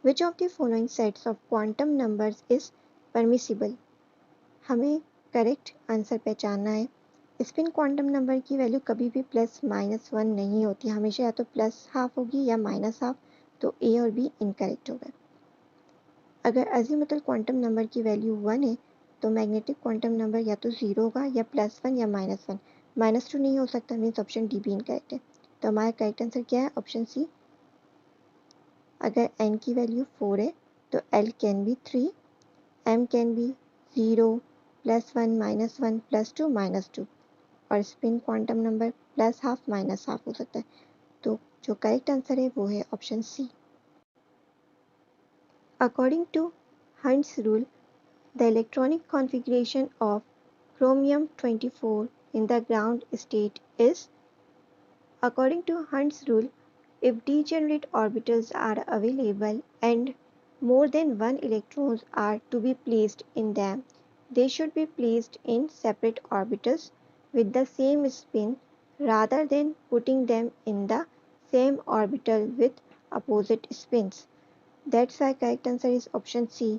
Which of the following sets of quantum numbers is permissible. हमें correct answer पहचानना है। Spin quantum number की value कभी भी +-1 नहीं होती, हमेशा या तो +½ होगी या -½ तो ए और बी इनकरेक्ट होगा। अगर अज़ीमुथल क्वांटम नंबर की वैल्यू 1 है तो मैग्नेटिक क्वांटम नंबर या तो 0 होगा या +1 या -1। -2 नहीं हो सकता, मीन्स ऑप्शन डी भी इनकरेक्ट है। तो हमारा करेक्ट आंसर क्या है? Option C. अगर n की वैल्यू 4 है तो l can be 3, m can be 0, +1, -1, +2, -2 और स्पिन क्वांटम नंबर +½ -½ हो सकता है। तो जो करेक्ट आंसर है वो है option C. According to Hund's rule, the electronic configuration of chromium-24 in the ground state is, according to Hund's rule, if degenerate orbitals are available and more than one electrons are to be placed in them, they should be placed in separate orbitals with the same spin rather than putting them in the same orbital with opposite spins. That's why correct answer is option C,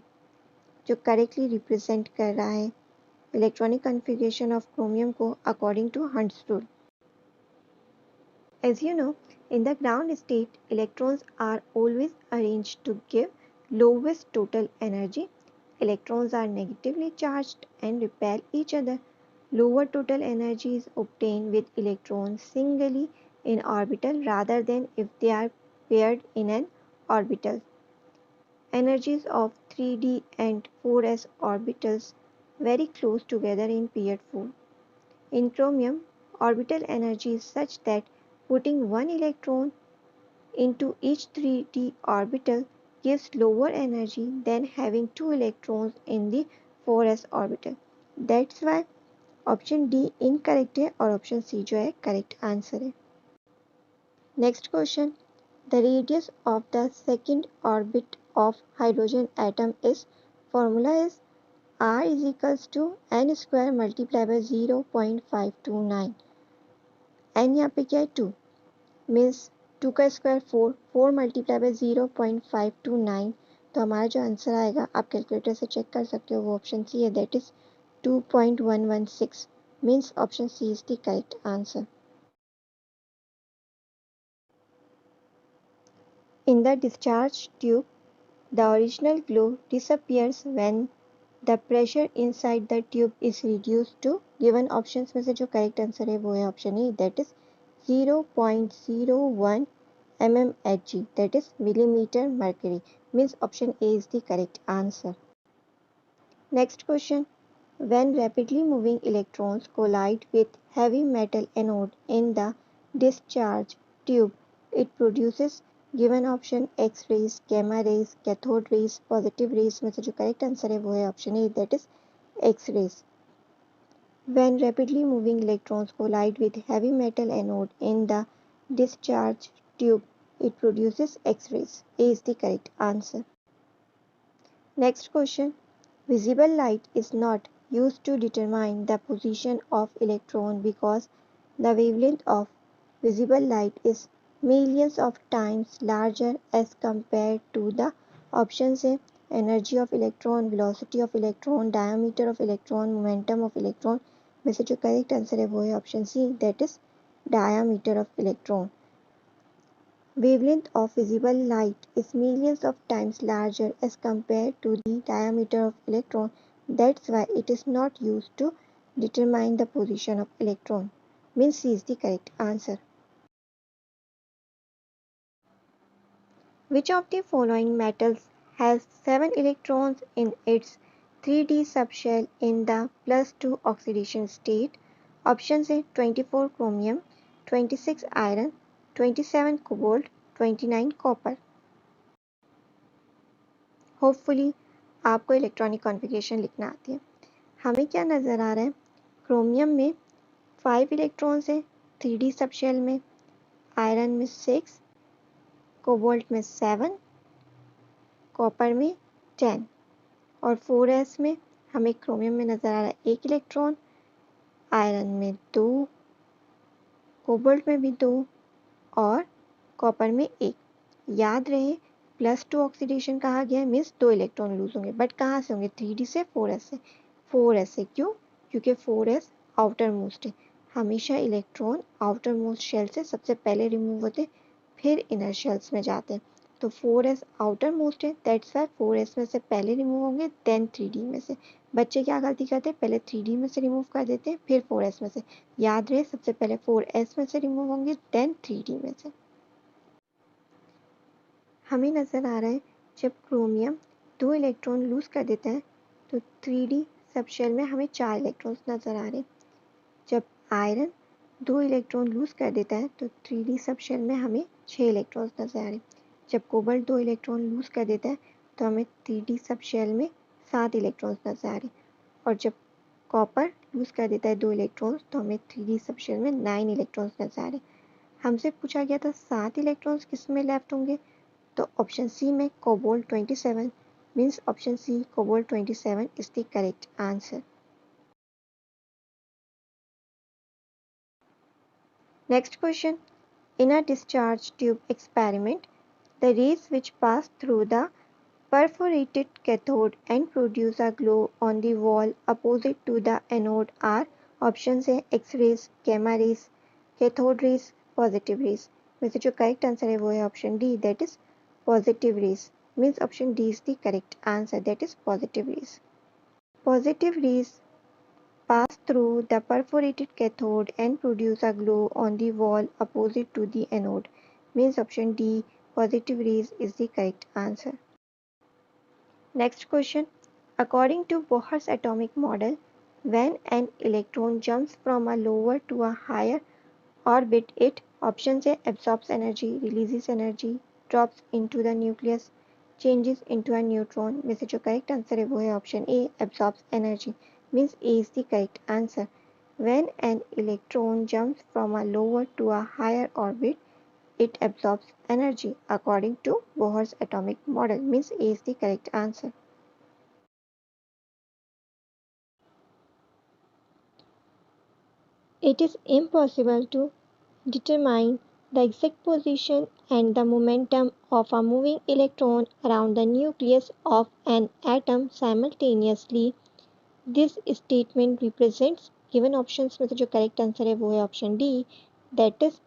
जो correctly represent कर रहा है electronic configuration of chromium को according to Hund's rule. As you know, in the ground state, electrons are always arranged to give lowest total energy. Electrons are negatively charged and repel each other. Lower total energy is obtained with electrons singly in orbital rather than if they are paired in an orbital. Energies of 3d and 4s orbitals very close together in paired form. In chromium, orbital energy is such that putting one electron into each 3d orbital gives lower energy than having two electrons in the 4s orbital. That's why option D incorrect है और option C जो है correct answer है। Next question, the radius of the second orbit of hydrogen atom is, formula is r is equals to n square multiplied by 0.529। n यहाँ पे क्या है 2, means 2 का स्क्वायर 4, 4 मल्टीप्लाई बाय 0.529। तो हमारा जो आंसर आएगा आप कैलकुलेटर से चेक कर सकते हो, वो ऑप्शन सी है, that is 2.116, means option C is the correct answer. In the discharge tube, the original glow disappears when the pressure inside the tube is reduced to, given options में से जो correct answer है वो है option A, that is 0.01 mmHg, that is millimeter mercury, means option A is the correct answer. Next question, when rapidly moving electrons collide with heavy metal anode in the discharge tube, it produces, given option X-rays, gamma rays, cathode rays, positive rays में से जो correct answer है वो है option A, that is X-rays. When rapidly moving electrons collide with heavy metal anode in the discharge tube, it produces X-rays. A is the correct answer. Next question, visible light is not used to determine the position of electron because the wavelength of visible light is millions of times larger as compared to the options है energy of electron, velocity of electron, diameter of electron, momentum of electron में से जो correct answer है वो है option C, that is diameter of electron. Wavelength of visible light is millions of times larger as compared to the diameter of electron. That's why it is not used to determine the position of electron. Means C is the correct answer. Which of the following metals has 7 electrons in its 3d subshell in the +2 oxidation state? Options है 24 chromium, 26 iron, 27 cobalt, 29 copper. Hopefully आपको electronic configuration लिखना आती है। हमें क्या नज़र आ रहा है, क्रोमियम में 5 इलेक्ट्रॉन्स हैं 3d सबशेल में, आयरन में 6, कोबाल्ट में 7, कॉपर में 10 और 4s में हमें क्रोमियम में नज़र आ रहा है 1 इलेक्ट्रॉन, आयरन में 2, कोबाल्ट में भी 2 और कॉपर में 1। याद रहे +2 ऑक्सीडेशन कहा गया है, मीन्स 2 इलेक्ट्रॉन लूज होंगे, बट कहाँ से होंगे? 3D से 4s से। 4s से क्यों? क्योंकि 4s आउटर मोस्ट है। हमेशा इलेक्ट्रॉन आउटर मोस्ट शेल से सबसे पहले रिमूव होते, फिर इनर शेल्स में जाते हैं। तो 4s आउटर मोस्ट है, दैट्स वाई 4s में से पहले रिमूव होंगे, देन 3D में से। बच्चे क्या गलती करते हैं? पहले 3D में से रिमूव कर देते हैं, फिर 4s में से। याद रहे, सबसे पहले 4s में से रिमूव होंगे, देन 3D में से। हमें नज़र आ रहा है जब क्रोमियम 2 इलेक्ट्रॉन लूज कर देता है तो 3D सबशेल में हमें 4 इलेक्ट्रॉन्स नज़र आ रहे हैं। जब आयरन 2 इलेक्ट्रॉन लूज कर देता है तो 3D सबशेल में हमें 6 इलेक्ट्रॉन्स नज़र आ रहे हैं। जब कोबाल्ट 2 इलेक्ट्रॉन लूज कर देता है तो हमें 3D सबशेल में 7 इलेक्ट्रॉन्स नज़र आ रहे हैं। और जब कॉपर लूज कर देता है 2 इलेक्ट्रॉन्स तो हमें 3D सबशेल में 9 इलेक्ट्रॉन्स नज़र आ रहे हैं। हमसे पूछा गया था 7 इलेक्ट्रॉन्स किस में लेफ्ट होंगे, तो ऑप्शन सी में cobalt 27, means option C cobalt 27 is the correct answer. Next question, in a discharge tube experiment, the rays which pass through the perforated cathode and produce a glow on the wall opposite to the anode are options है X-rays, gamma rays, cathode rays, positive rays। में से जो correct answer है वो है option D, that is positive raise, means option D is the correct answer, that is positive raise. Positive raise pass through the perforated cathode and produce a glow on the wall opposite to the anode, means option D, positive rays is the correct answer. Next question, according to Bohr's atomic model, when an electron jumps from a lower to a higher orbit, it options A absorbs energy, releases energy, drops into the nucleus, changes into a neutron। में से जो correct answer है वो है option A, absorbs energy, means A is the correct answer। When an electron jumps from a lower to a higher orbit, it absorbs energy according to Bohr's atomic model, means A is the correct answer। It is impossible to determine the exact position and the momentum of a moving electron around the nucleus of an atom simultaneously। This statement represents given options में से जो correct answer है वो है option D, that is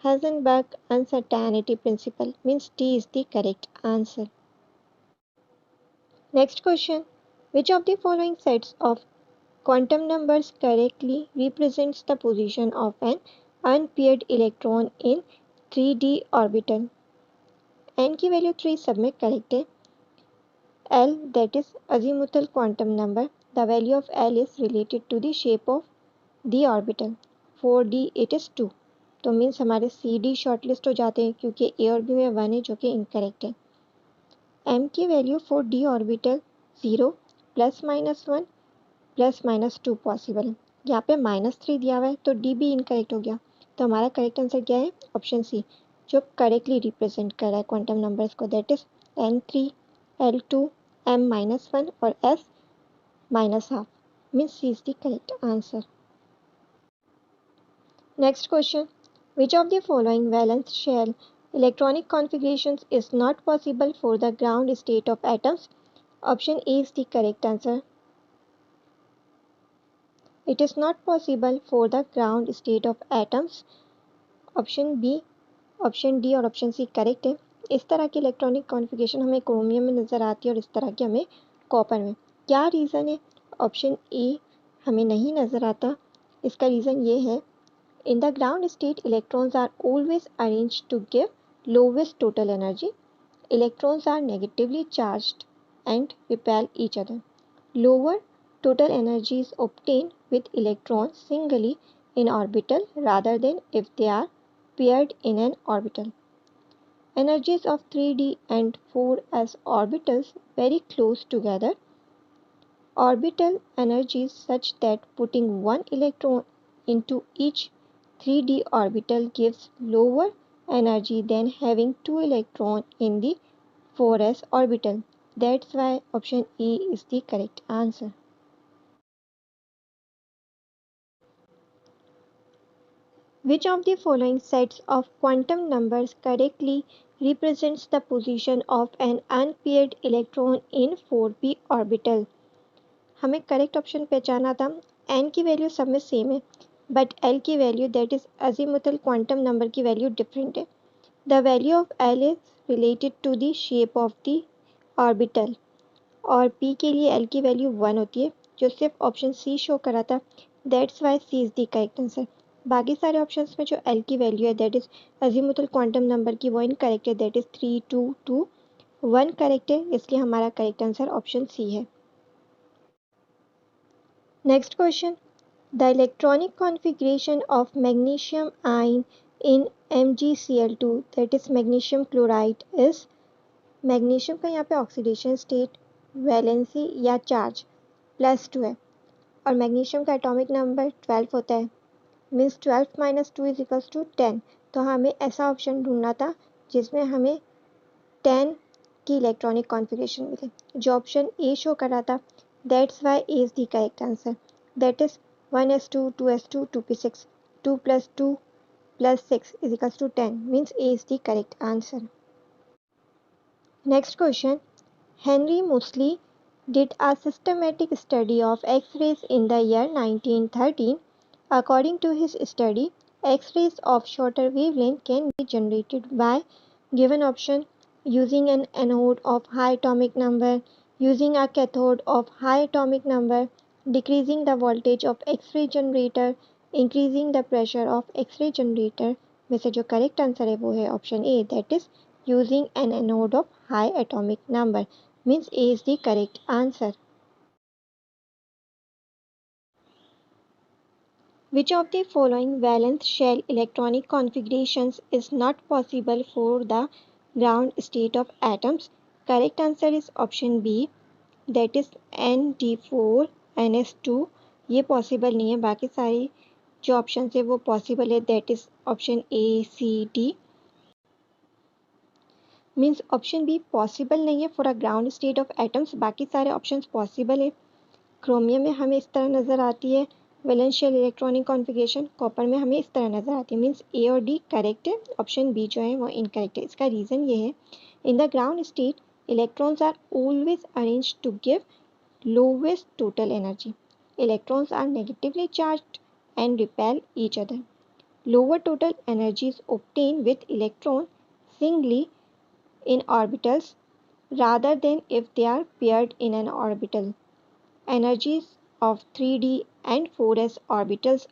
Heisenberg uncertainty principle, means D is the correct answer। Next question, which of the following sets of quantum numbers correctly represents the position of an unpaired electron in 3D orbital? n की value 3 सब में correct है। L, that is azimuthal quantum number, the value of L is related to the shape of the orbital। 4D it is 2, तो means हमारे C D shortlist हो जाते हैं क्योंकि ए और बी में 1 है जो कि इनकरेक्ट है। m की value for D orbital 0, +-1, +-2 possible है। यहाँ पे -3 दिया हुआ है तो डी भी इनकरेक्ट हो गया, तो हमारा करेक्ट आंसर क्या है? ऑप्शन सी, जो करेक्टली रिप्रेजेंट कर रहा है क्वांटम नंबर्स को, that is n3, l2, m-1 और s-12, means C is the correct answer. Next question, which of the following valence shell electronic configurations is not possible for the ground state of atoms? Option A is the correct answer. It is not possible for the ground state of atoms. Option B, option D और option C correct है। इस तरह की electronic configuration हमें chromium में नज़र आती है और इस तरह की हमें कॉपर में। क्या रीज़न है? ऑप्शन ए हमें नहीं नज़र आता। इसका रीज़न ये है, in the ground state, electrons are always arranged to give lowest total energy. Electrons are negatively charged and repel each other. Lower total energy is obtained with electrons singly in orbital rather than if they are paired in an orbital. Energies of 3D and 4s orbitals very close together. Orbital energies such that putting one electron into each 3D orbital gives lower energy than having two electrons in the 4s orbital. That's why option E is the correct answer. Which of the following sets of quantum numbers correctly represents the position of an unpaired electron in 4p orbital. हमें correct option पहचाना था। n की value सब में same है, but l की value that is azimuthal quantum number की value different है। The value of l is related to the shape of the orbital और p के लिए l की वैल्यू 1 होती है, जो सिर्फ ऑप्शन सी शो करा था। That's why C is the correct answer. बाकी सारे ऑप्शंस में जो l की वैल्यू है that is azimuthal quantum number की, वो इनकरेक्ट है, दैट इज 3 2 2 1 करेक्ट है, इसलिए हमारा करेक्ट आंसर ऑप्शन सी है। Next question, the electronic configuration of magnesium ion in MgCl2 that is magnesium chloride is. Magnesium का यहाँ पे ऑक्सीडेशन स्टेट, वैलेंसी या चार्ज +2 है और मैग्नीशियम का एटॉमिक नंबर 12 होता है, मीन्स 12 - 2 = 10। तो हमें ऐसा ऑप्शन ढूंढना था जिसमें हमें 10 की इलेक्ट्रॉनिक कॉन्फ़िगरेशन मिले, जो ऑप्शन ए शो कर रहा था। That's Y A is the correct answer, that is 1s2 2s2 2p6 2 + 2 + 6 = 10, means A is the correct answer. Next question, Henry Moseley did a systematic study of X-rays in the year 1913. According to his study, X-rays of shorter wavelength can be generated by given option: using an anode of high atomic number, using a cathode of high atomic number, decreasing the voltage of X-ray generator, increasing the pressure of X-ray generator। में से जो correct answer है वो है option A, that is using an anode of high atomic number, means A is the correct answer. Which of the following valence shell electronic configurations is not possible for the ground state of atoms? Correct answer is option B, that is Nd4NS2। ये possible नहीं है, बाकी सारे जो option है वो possible है, that is option A C D. Means option B possible नहीं है for a ground state of atoms, बाकी सारे ऑप्शंस पॉसिबल है। क्रोमियम में हमें इस तरह नज़र आती है वैलेंशियल इलेक्ट्रॉनिक कॉन्फ़िगरेशन, कॉपर में हमें इस तरह नज़र आती है, मीन्स ए और डी करेक्ट है, ऑप्शन बी जो है वो इनकरेक्ट है। इसका रीज़न ये है, in the ground state electrons are always arrange to give lowest total energy. Electrons are negatively charged and repel each other. Lower total energy is obtained with electron singly in orbitals rather than if they are paired in an orbital. Energies of 3d and 4s orbitals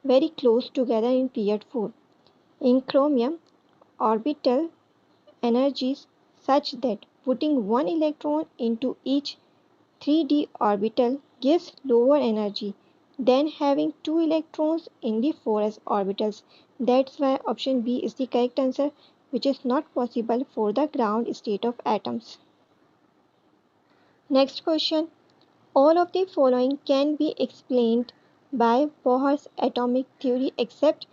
very close together in period 4. In chromium, orbital energies such that putting one electron into each 3d orbital gives lower energy than having two electrons in the 4s orbitals. That's why option B is the correct answer, which is not possible for the ground state of atoms. Next question, all of the following can be explained by Bohr's atomic theory except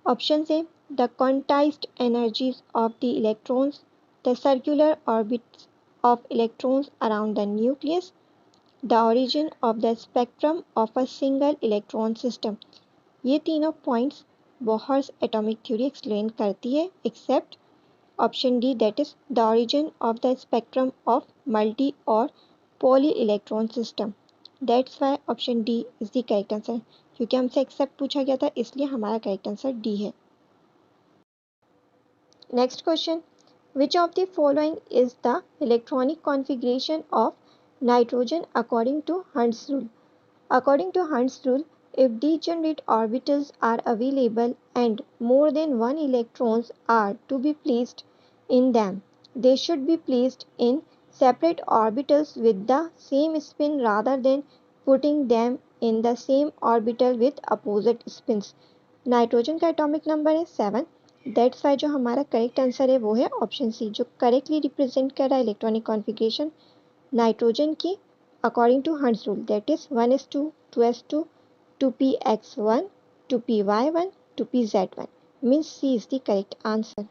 options A, the quantized energies of the electrons, the circular orbits of electrons around the nucleus, the origin of the spectrum of a single electron system। ये तीनों points Bohr's atomic theory explain करती है except option D, that is the origin of the spectrum of multi और poly electron system. That's why option D is the correct answer, क्योंकि हमसे except पूछा गया था इसलिए हमारा करेक्ट आंसर डी है। Next question, which of the following is the electronic configuration of nitrogen according to Hund's rule? According to Hund's rule, if degenerate orbitals are available and more than one electrons are to be placed in them, they should be placed in separate orbitals with the same spin rather than putting them in the same orbital with opposite spins। Nitrogen का atomic number है 7, that's why जो हमारा correct answer है वो है option सी, जो correctly represent कर रहा है इलेक्ट्रॉनिक कॉन्फ़िगरेशन नाइट्रोजन की according to Hund's rule, that is 1s2 2s2 2px1 2py1 2pz1, means C is the correct answer.